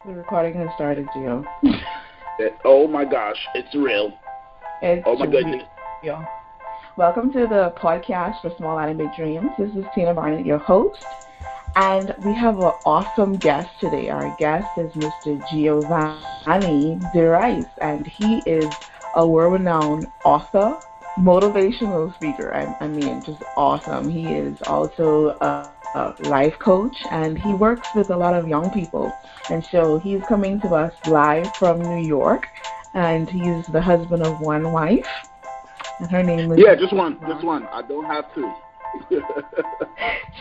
The recording has started, Gio. Oh my gosh, it's real. Oh my goodness. Real. Welcome to the podcast for Small and Big Dreams. This is Tina Barnett, your host, and we have an awesome guest today. Our guest is Mr. Geovanni Derice, and he is a world-renowned author, motivational speaker. I mean, just awesome. He is also a life coach, and he works with a lot of young people. And so he's coming to us live from New York, and he's the husband of one wife, and her name is... Yeah, just one. I don't have two.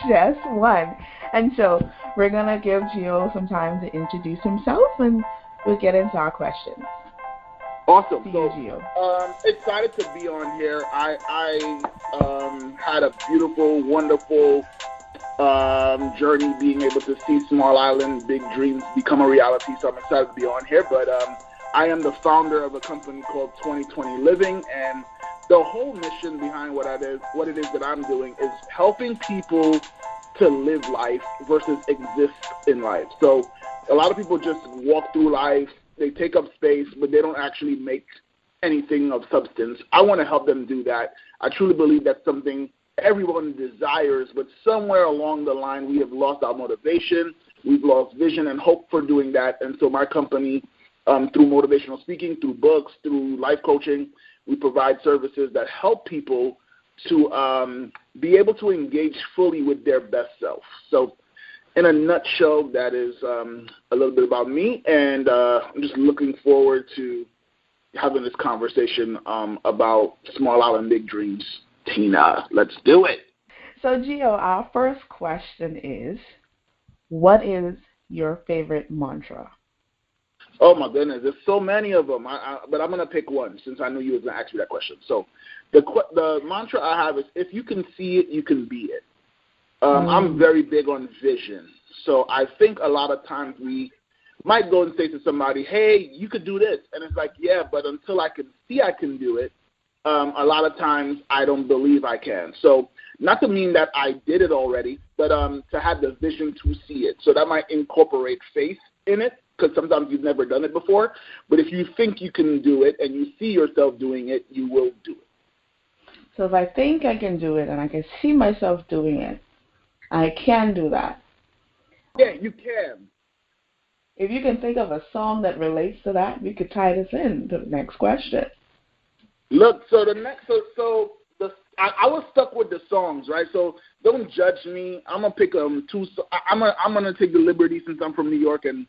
Just one. And so we're going to give Gio some time to introduce himself, and we'll get into our questions. Awesome. See so, you, Gio. Excited to be on here. I had a beautiful, wonderful journey being able to see Small Island Big Dreams become a reality, so I'm excited to be on here. But I am the founder of a company called 2020 Living, and the whole mission behind what it is that I'm doing is helping people to live life versus exist in life. So a lot of people just walk through life, they take up space, but they don't actually make anything of substance. I want to help them do that. I truly believe that's something everyone desires, but somewhere along the line we have lost our motivation, we've lost vision and hope for doing that. And so my company, through motivational speaking, through books, through life coaching, we provide services that help people to be able to engage fully with their best self. So in a nutshell, that is a little bit about me, and I'm just looking forward to having this conversation about Small Island Big Dreams. Tina, let's do it. So, Gio, our first question is, what is your favorite mantra? Oh, my goodness. There's so many of them, but I'm going to pick one since I knew you were going to ask me that question. So the mantra I have is, if you can see it, you can be it. I'm very big on vision. So I think a lot of times we might go and say to somebody, hey, you could do this. And it's like, yeah, but until I can see I can do it, a lot of times I don't believe I can. So not to mean that I did it already, but to have the vision to see it. So that might incorporate faith in it, because sometimes you've never done it before. But if you think you can do it and you see yourself doing it, you will do it. So if I think I can do it and I can see myself doing it, I can do that. Yeah, you can. If you can think of a song that relates to that, we could tie this in to the next question. Look, so I was stuck with the songs, right? So don't judge me. I'm gonna pick two. I'm gonna take the liberty, since I'm from New York and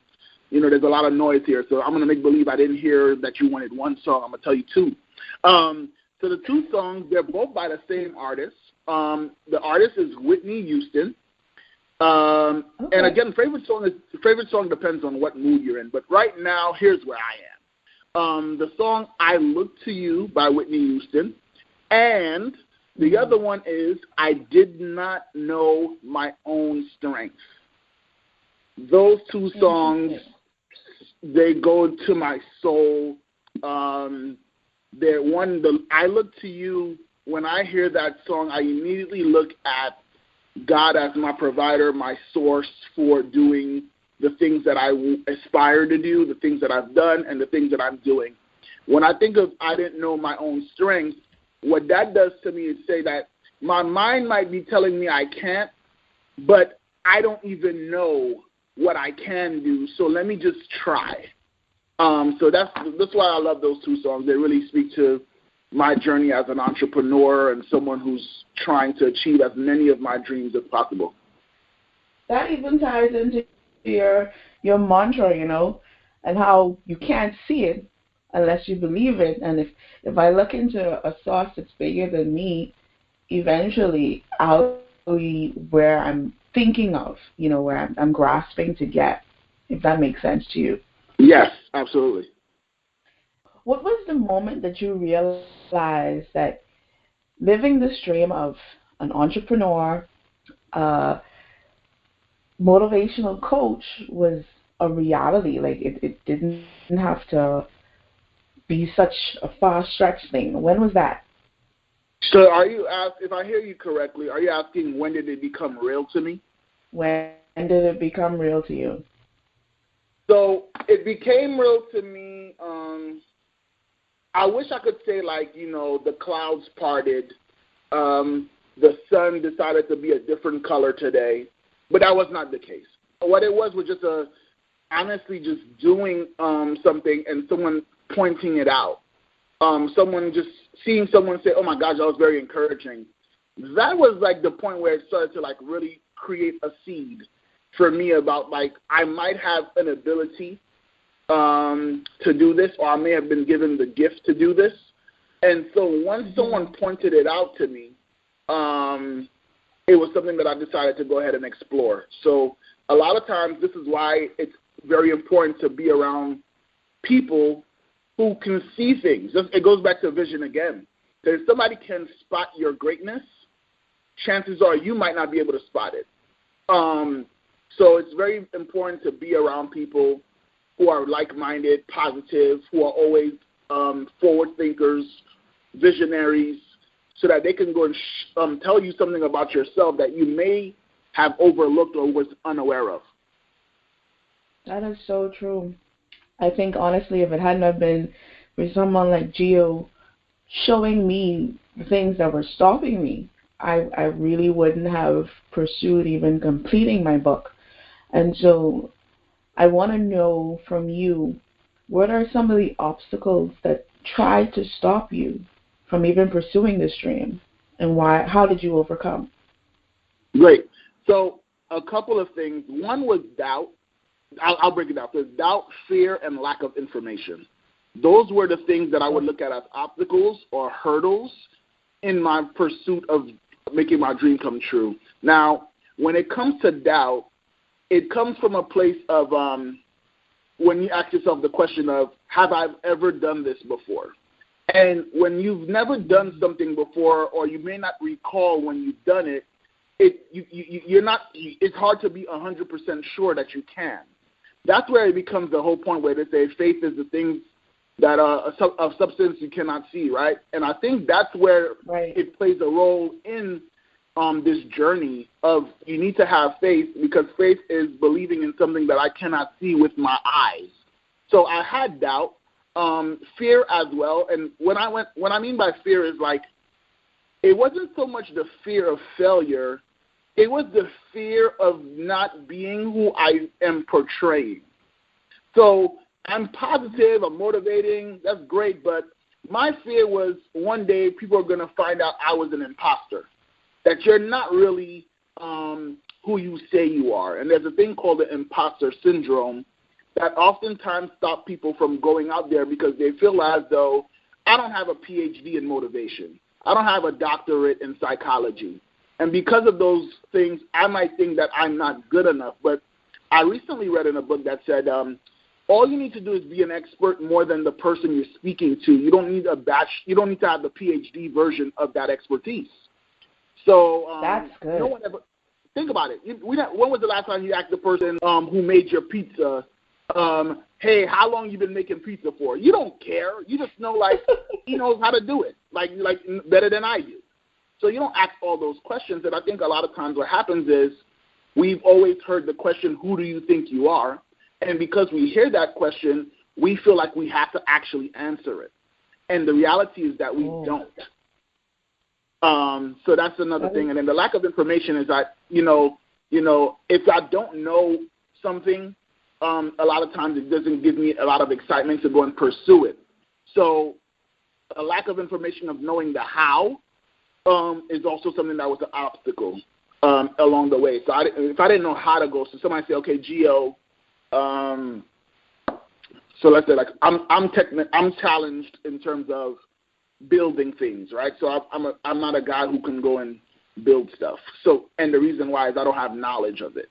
there's a lot of noise here. So I'm gonna make believe I didn't hear that you wanted one song. I'm gonna tell you two. So the two songs, they're both by the same artist. The artist is Whitney Houston. Okay. And again, favorite song depends on what mood you're in. But right now, here's where I am. The song I Look to You by Whitney Houston, and the other one is I Did Not Know My Own Strength. Those two songs, they go to my soul. I Look to You, when I hear that song, I immediately look at God as my provider, my source for doing the things that I aspire to do, the things that I've done, and the things that I'm doing. When I think of I didn't know my own strength, what that does to me is say that my mind might be telling me I can't, but I don't even know what I can do, so let me just try. So that's why I love those two songs. They really speak to my journey as an entrepreneur and someone who's trying to achieve as many of my dreams as possible. That even ties into your mantra, and how you can't see it unless you believe it. And if I look into a source that's bigger than me, eventually I'll be where I'm thinking of, where I'm grasping to get, if that makes sense to you. Yes, absolutely. What was the moment that you realized that living this dream of an entrepreneur, motivational coach was a reality? Like it didn't have to be such a far-stretched thing. When was that? So if I hear you correctly, are you asking when did it become real to me? When did it become real to you? So it became real to me. I wish I could say, like, the clouds parted, the sun decided to be a different color today, but that was not the case. What it was just honestly just doing something and someone pointing it out. Someone just seeing someone say, oh my gosh, that was very encouraging. That was like the point where it started to like really create a seed for me about like I might have an ability to do this, or I may have been given the gift to do this. And so once someone pointed it out to me, it was something that I decided to go ahead and explore. So a lot of times this is why it's very important to be around people who can see things. It goes back to vision again. If somebody can spot your greatness, chances are you might not be able to spot it. So it's very important to be around people who are like-minded, positive, who are always forward thinkers, visionaries, so that they can go and tell you something about yourself that you may have overlooked or was unaware of. That is so true. I think, honestly, if it hadn't have been for someone like Gio showing me the things that were stopping me, I really wouldn't have pursued even completing my book. And so I want to know from you, what are some of the obstacles that tried to stop you from even pursuing this dream, and why? How did you overcome? Great. So a couple of things. One was doubt. I'll break it down. So doubt, fear, and lack of information. Those were the things that I would look at as obstacles or hurdles in my pursuit of making my dream come true. Now, when it comes to doubt, it comes from a place of when you ask yourself the question of, have I ever done this before? And when you've never done something before, or you may not recall when you've done it, you're not. It's hard to be 100% sure that you can. That's where it becomes the whole point where they say faith is the things that are of substance you cannot see, right? And I think that's where it plays a role in this journey of you need to have faith, because faith is believing in something that I cannot see with my eyes. So I had doubt, fear as well. And what I mean by fear is like, it wasn't so much the fear of failure, it was the fear of not being who I am portraying. So I'm positive, I'm motivating, that's great, but my fear was one day people are going to find out I was an imposter, that you're not really who you say you are. And there's a thing called the imposter syndrome that oftentimes stop people from going out there because they feel as though I don't have a PhD in motivation. I don't have a doctorate in psychology. And because of those things, I might think that I'm not good enough. But I recently read in a book that said all you need to do is be an expert more than the person you're speaking to. You don't need you don't need to have the PhD version of that expertise. So that's good. No one ever think about it. When was the last time you asked the person who made your pizza, hey, how long you been making pizza for? You don't care. You just know, like, he knows how to do it, like better than I do. So you don't ask all those questions. And I think a lot of times what happens is we've always heard the question, who do you think you are? And because we hear that question, we feel like we have to actually answer it. And the reality is that we don't. So that's another thing. And then the lack of information is that, if I don't know something, a lot of times it doesn't give me a lot of excitement to go and pursue it. So a lack of information of knowing the how is also something that was an obstacle along the way. So if I didn't know how to go, so somebody say, okay, Gio, so let's say like I'm challenged in terms of building things, right? So I'm not a guy who can go and build stuff. So, and the reason why is I don't have knowledge of it.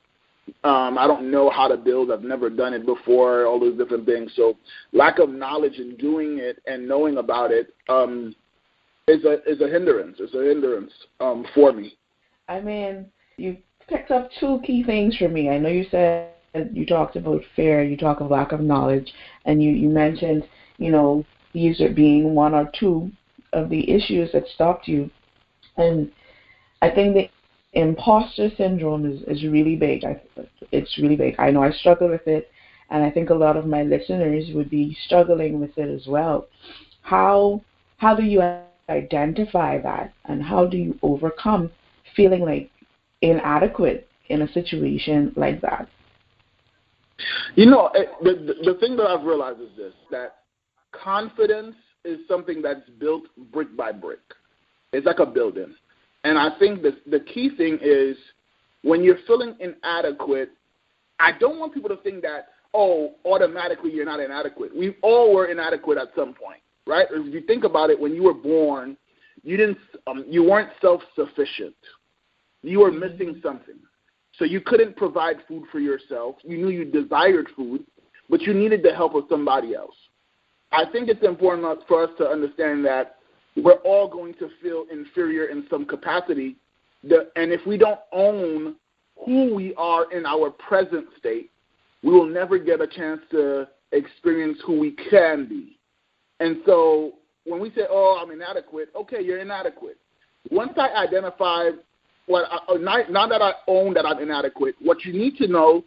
I don't know how to build. I've never done it before, all those different things. So lack of knowledge in doing it and knowing about it is a hindrance. It's a hindrance for me. I mean, you picked up two key things for me. I know you said you talked about fear, you talked about lack of knowledge, and you mentioned, these are being one or two of the issues that stopped you. And I think the imposter syndrome is really big. It's really big. I know I struggle with it, and I think a lot of my listeners would be struggling with it as well. How do you identify that, and how do you overcome feeling like inadequate in a situation like that? The thing that I've realized is this, that confidence is something that's built brick by brick. It's like a building. And I think the key thing is when you're feeling inadequate, I don't want people to think that, oh, automatically you're not inadequate. We all were inadequate at some point, right? If you think about it, when you were born, you weren't self-sufficient. You were missing something. So you couldn't provide food for yourself. You knew you desired food, but you needed the help of somebody else. I think it's important for us to understand that we're all going to feel inferior in some capacity. And if we don't own who we are in our present state, we will never get a chance to experience who we can be. And so when we say, oh, I'm inadequate, okay, you're inadequate. Once I identify, now that I own that I'm inadequate, what you need to know,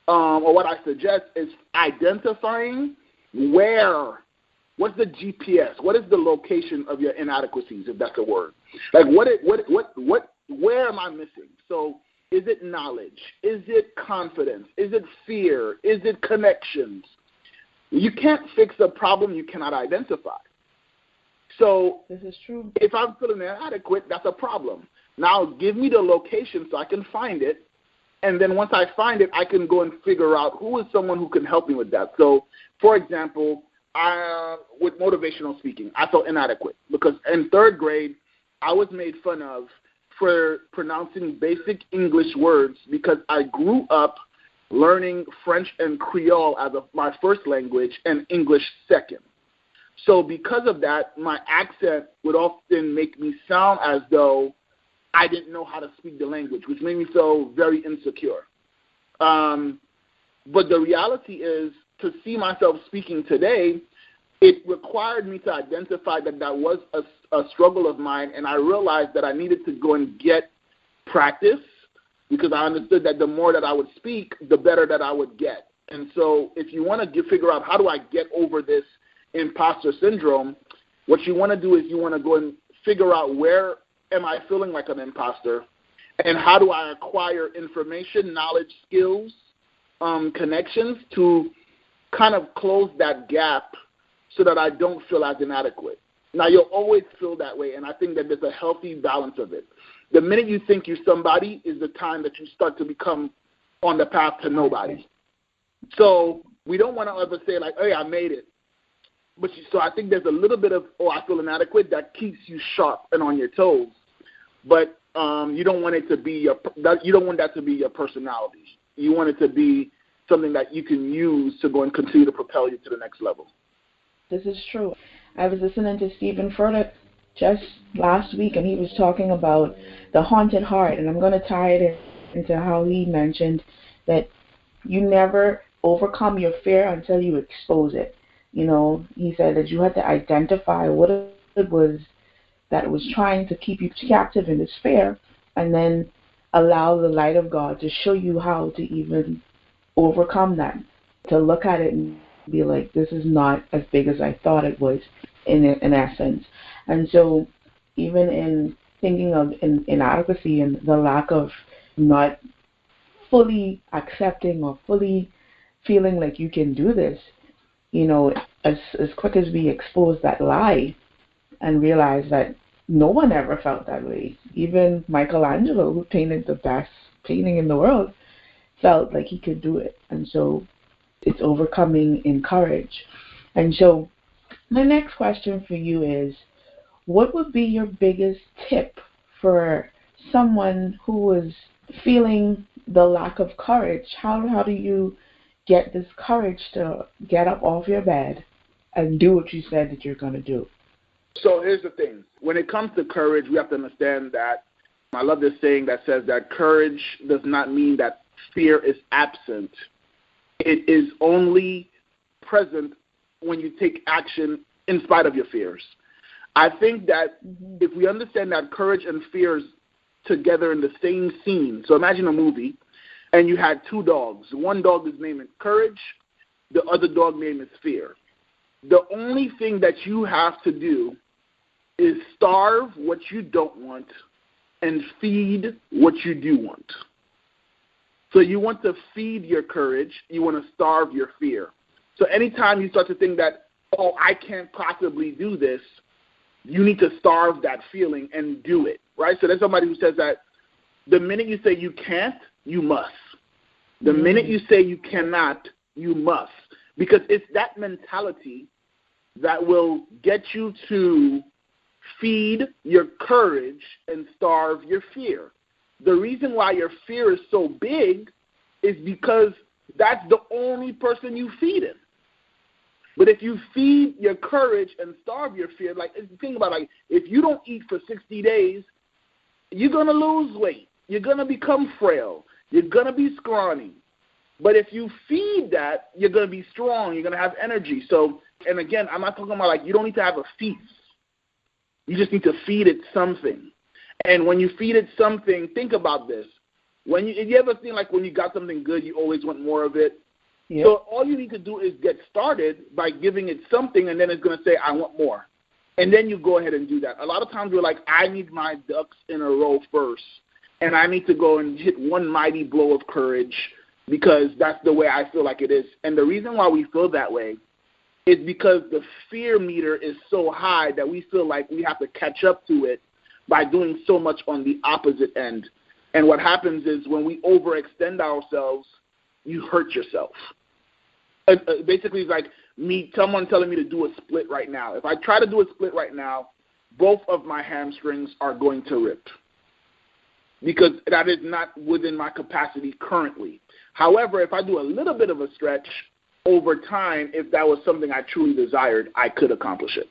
or what I suggest, is identifying what's the GPS? What is the location of your inadequacies, if that's a word? Like, where am I missing? So is it knowledge? Is it confidence? Is it fear? Is it connections? You can't fix a problem you cannot identify. So this is true. If I'm feeling inadequate, that's a problem. Now give me the location so I can find it. And then once I find it, I can go and figure out who is someone who can help me with that. So, for example, with motivational speaking, I felt inadequate because in third grade, I was made fun of for pronouncing basic English words because I grew up learning French and Creole as my first language and English second. So because of that, my accent would often make me sound as though I didn't know how to speak the language, which made me feel very insecure. But the reality is, to see myself speaking today, it required me to identify that was a struggle of mine, and I realized that I needed to go and get practice because I understood that the more that I would speak, the better that I would get. And so if you want to figure out how do I get over this imposter syndrome, what you want to do is you want to go and figure out where am I feeling like an imposter, and how do I acquire information, knowledge, skills, connections to kind of close that gap so that I don't feel as inadequate. Now, you'll always feel that way, and I think that there's a healthy balance of it. The minute you think you're somebody is the time that you start to become on the path to nobody. So we don't want to ever say, like, hey, I made it. So I think there's a little bit of, oh, I feel inadequate, that keeps you sharp and on your toes. But you don't want it to be you don't want that to be your personality. You want it to be something that you can use to go and continue to propel you to the next level. This is true. I was listening to Stephen Furtick just last week, and he was talking about the haunted heart, and I'm going to tie it into how he mentioned that you never overcome your fear until you expose it. You know, he said that you had to identify what it was that was trying to keep you captive in this fear, and then allow the light of God to show you how to even overcome that, to look at it and be like, this is not as big as I thought it was in essence. And so even in thinking of inadequacy and the lack of not fully accepting or fully feeling like you can do this, you know, as quick as we expose that lie and realize that no one ever felt that way. Even Michelangelo, who painted the best painting in the world, felt like he could do it. And so it's overcoming in courage. And so my next question for you is, what would be your biggest tip for someone who is feeling the lack of courage? How do you get this courage to get up off your bed and do what you said that you're going to do? So here's the thing. When it comes to courage, we have to understand that, I love this saying that says that courage does not mean that fear is absent. It is only present when you take action in spite of your fears. I think that if we understand that courage and fears together in the same scene, so imagine a movie, and you had two dogs. One dog is named Courage, The other dog name is fear. The only thing that you have to do is starve what you don't want and feed what you do want. So you want to feed your courage. You want to starve your fear. So anytime you start to think that, oh, I can't possibly do this, you need to starve that feeling and do it, right? So there's somebody who says that the minute you say you can't, you must. The minute you say you cannot, you must. Because it's that mentality that will get you to feed your courage and starve your fear. The reason why your fear is so big is because that's the only person you feed it. But if you feed your courage and starve your fear, like think about it, like if you don't eat for 60 days, you're going to lose weight. You're going to become frail. You're going to be scrawny. But if you feed that, you're going to be strong. You're going to have energy. So, and again, I'm not talking about like you don't need to have a feast. You just need to feed it something. And when you feed it something, think about this. When you ever think like when you got something good, you always want more of it? Yep. So all you need to do is get started by giving it something, and then it's going to say, I want more. And then you go ahead and do that. A lot of times we're like, I need my ducks in a row first, and I need to go and hit one mighty blow of courage because that's the way I feel like it is. And the reason why we feel that way is because the fear meter is so high that we feel like we have to catch up to it by doing so much on the opposite end. And what happens is when we overextend ourselves, you hurt yourself. Basically, it's like someone telling me to do a split right now. If I try to do a split right now, both of my hamstrings are going to rip because that is not within my capacity currently. However, if I do a little bit of a stretch over time, if that was something I truly desired, I could accomplish it.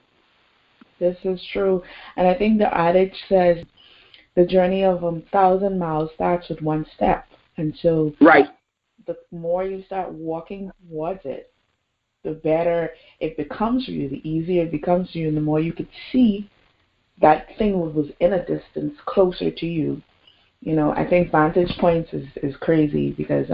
This is true. And I think the adage says the journey of 1,000 miles starts with one step. And so right. The more you start walking towards it, the better it becomes for you, the easier it becomes for you, and the more you could see that thing was in a distance closer to you. You know, I think vantage points is crazy because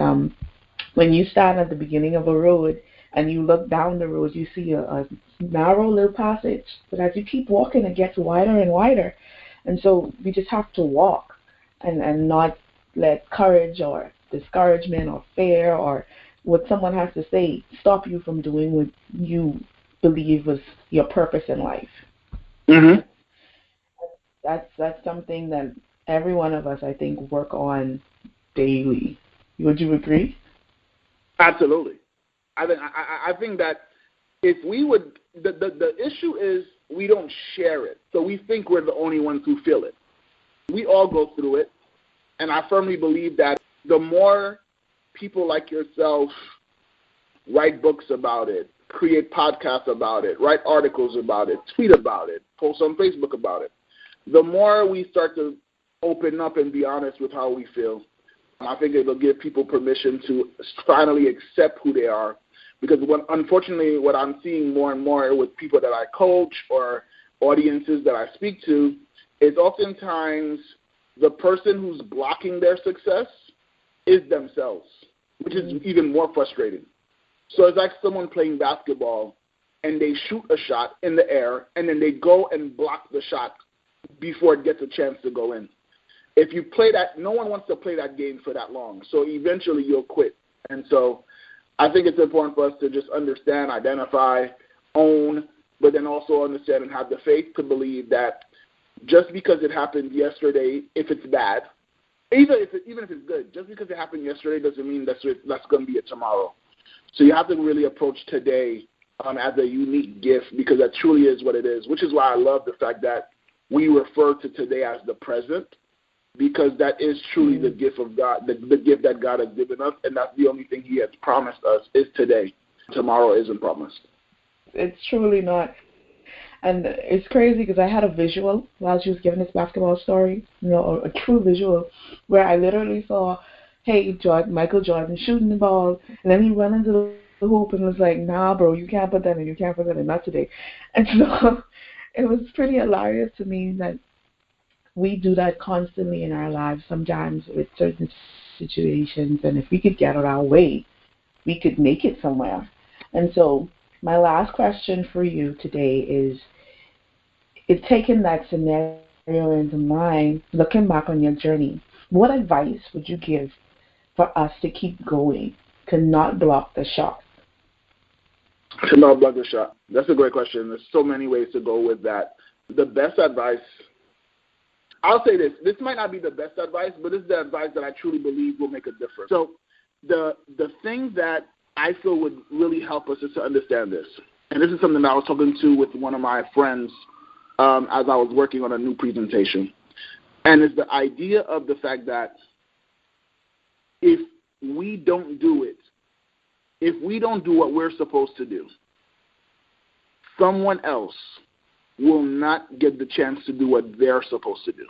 when you stand at the beginning of a road and you look down the road, you see a narrow little passage, but as you keep walking, it gets wider and wider. And so we just have to walk and not let courage or discouragement or fear or what someone has to say stop you from doing what you believe was your purpose in life. Mm-hmm. That's something that every one of us, I think, work on daily. Would you agree? Absolutely. I think that if we would, the issue is we don't share it. So we think we're the only ones who feel it. We all go through it. And I firmly believe that the more people like yourself write books about it, create podcasts about it, write articles about it, tweet about it, post on Facebook about it, the more we start to open up and be honest with how we feel. I think it'll give people permission to finally accept who they are. Because unfortunately, what I'm seeing more and more with people that I coach or audiences that I speak to is oftentimes the person who's blocking their success is themselves, which is even more frustrating. So it's like someone playing basketball and they shoot a shot in the air and then they go and block the shot before it gets a chance to go in. If you play that, no one wants to play that game for that long. So eventually you'll quit. And so I think it's important for us to just understand, identify, own, but then also understand and have the faith to believe that just because it happened yesterday, if it's bad, even if it's good, just because it happened yesterday doesn't mean that's going to be it tomorrow. So you have to really approach today as a unique gift because that truly is what it is, which is why I love the fact that we refer to today as the present because that is truly the gift of God, the gift that God has given us, and that's the only thing he has promised us is today. Tomorrow isn't promised. It's truly not. And it's crazy because I had a visual while she was giving this basketball story, you know, a true visual where I literally saw, hey, Michael Jordan shooting the ball, and then he ran into the hoop and was like, nah, bro, you can't put that in, not today. And so it was pretty hilarious to me that we do that constantly in our lives sometimes with certain situations, and if we could get out of our way, we could make it somewhere. And so my last question for you today is taking that scenario into mind, looking back on your journey, what advice would you give for us to keep going, to not block the shot? To not block the shot. That's a great question. There's so many ways to go with that. The best advice, I'll say this. This might not be the best advice, but this is the advice that I truly believe will make a difference. So the thing that I feel would really help us is to understand this. And this is something that I was talking to with one of my friends as I was working on a new presentation. And it's the idea of the fact that if we don't do it, if we don't do what we're supposed to do, someone else will not get the chance to do what they're supposed to do.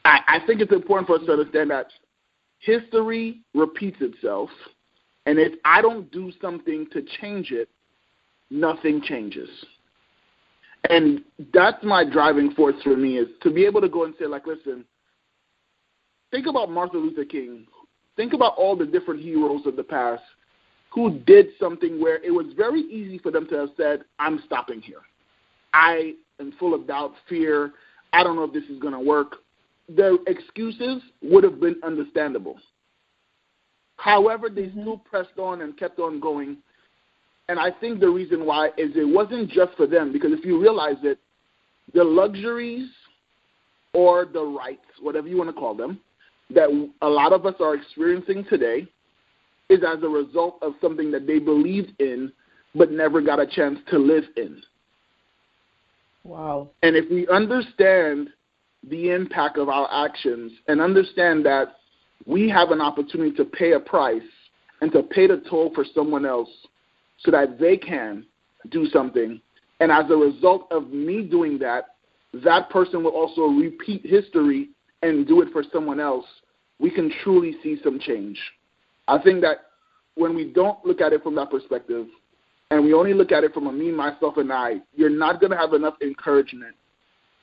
I think it's important for us to understand that history repeats itself, and if I don't do something to change it, nothing changes. And that's my driving force for me, is to be able to go and say, like, listen, think about Martin Luther King. Think about all the different heroes of the past who did something where it was very easy for them to have said, I'm stopping here. I am full of doubt, fear. I don't know if this is going to work. The excuses would have been understandable. However, they still pressed on and kept on going. And I think the reason why is it wasn't just for them, because if you realize it, the luxuries or the rights, whatever you want to call them, that a lot of us are experiencing today is as a result of something that they believed in but never got a chance to live in. Wow. And if we understand the impact of our actions and understand that we have an opportunity to pay a price and to pay the toll for someone else so that they can do something, and as a result of me doing that, that person will also repeat history and do it for someone else, we can truly see some change. I think that when we don't look at it from that perspective, and we only look at it from a me, myself, and I, you're not going to have enough encouragement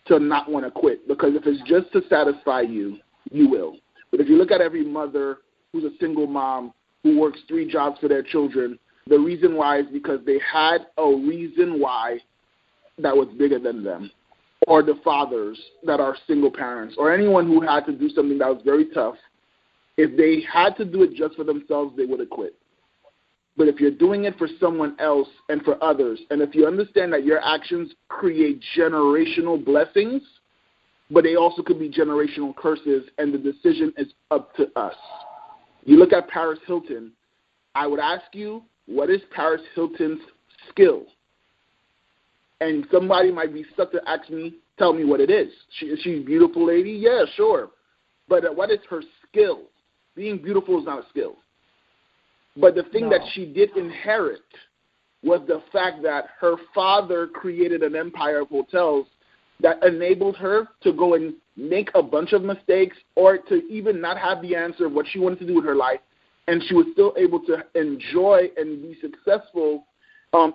to not want to quit, because if it's just to satisfy you, you will. But if you look at every mother who's a single mom who works 3 jobs for their children, the reason why is because they had a reason why that was bigger than them. Or the fathers that are single parents, or anyone who had to do something that was very tough. If they had to do it just for themselves, they would have quit. But if you're doing it for someone else and for others, and if you understand that your actions create generational blessings, but they also could be generational curses, and the decision is up to us. You look at Paris Hilton, I would ask you, what is Paris Hilton's skill? And somebody might be stuck to ask me, tell me what it is. Is she a beautiful lady? Yeah, sure. But what is her skill? Being beautiful is not a skill. But the thing that she did inherit was the fact that her father created an empire of hotels that enabled her to go and make a bunch of mistakes, or to even not have the answer of what she wanted to do with her life, and she was still able to enjoy and be successful,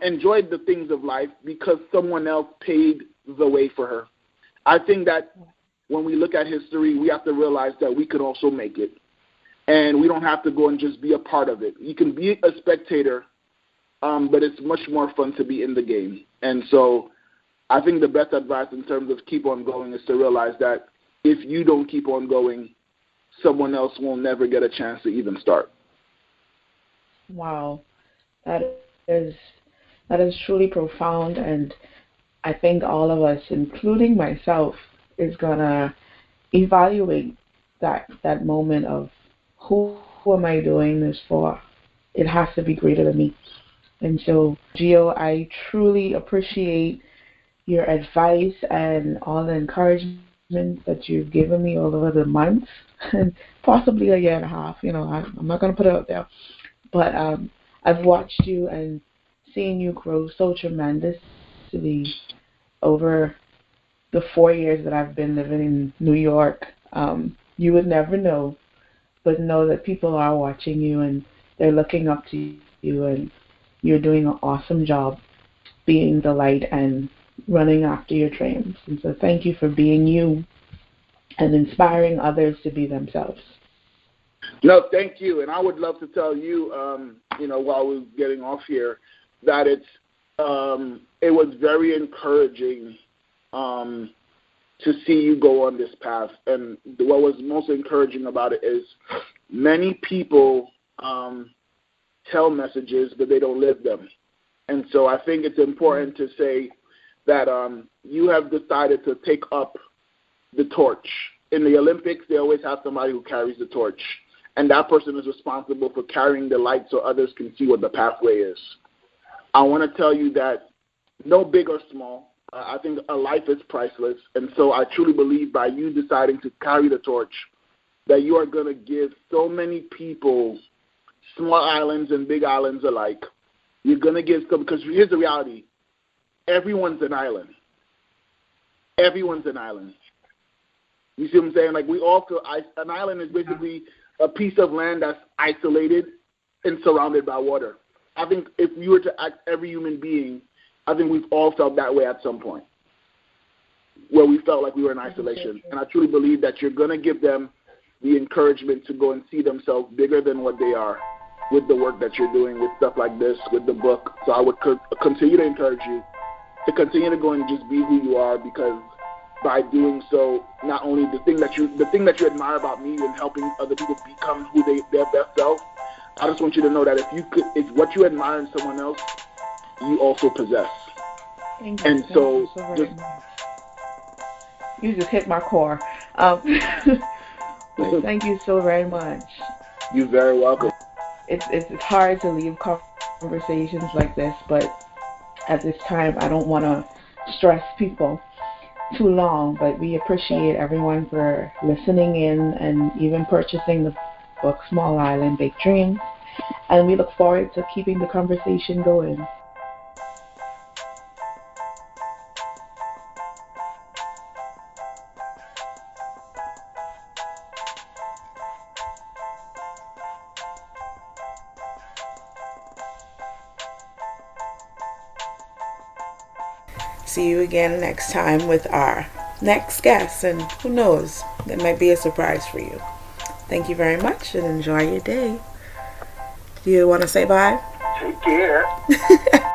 enjoy the things of life because someone else paid the way for her. I think that when we look at history, we have to realize that we could also make it. And we don't have to go and just be a part of it. You can be a spectator, but it's much more fun to be in the game. And so I think the best advice in terms of keep on going is to realize that if you don't keep on going, someone else will never get a chance to even start. Wow. That is truly profound, and I think all of us, including myself, is gonna evaluate that moment of who am I doing this for? It has to be greater than me. And so, Gio, I truly appreciate your advice and all the encouragement that you've given me over the months, and possibly a year and a half. I'm not going to put it out there. But I've watched you and seen you grow so tremendously over the 4 years that I've been living in New York. You would never know, but know that people are watching you and they're looking up to you, and you're doing an awesome job being the light and running after your dreams. And so thank you for being you and inspiring others to be themselves. No, thank you. And I would love to tell you while we were getting off here, that it was very encouraging to see you go on this path. And what was most encouraging about it is many people tell messages, but they don't live them. And so I think it's important to say that you have decided to take up the torch. In the Olympics, they always have somebody who carries the torch, and that person is responsible for carrying the light so others can see what the pathway is. I want to tell you that no big or small, I think a life is priceless, and so I truly believe by you deciding to carry the torch that you are going to give so many people, small islands and big islands alike, you're going to give some, because here's the reality, everyone's an island. Everyone's an island. You see what I'm saying? Like, we all feel an island is basically a piece of land that's isolated and surrounded by water. I think if you were to ask every human being, I think we've all felt that way at some point, where we felt like we were in isolation. And I truly believe that you're going to give them the encouragement to go and see themselves bigger than what they are with the work that you're doing, with stuff like this, with the book. So I would continue to encourage you to continue to go and just be who you are, because by doing so, not only the thing that you admire about me and helping other people become who their best self, I just want you to know that if what you admire in someone else, you also possess. Thank you. And so you just hit my core. Thank you so very much. You're very welcome. It's hard to leave conversations like this, but at this time, I don't want to stress people too long, but we appreciate everyone for listening in and even purchasing the book Small Island, Big Dreams, and we look forward to keeping the conversation going. See you again next time with our next guest, and who knows, there might be a surprise for you. Thank you very much and enjoy your day. Do you want to say bye? Take care.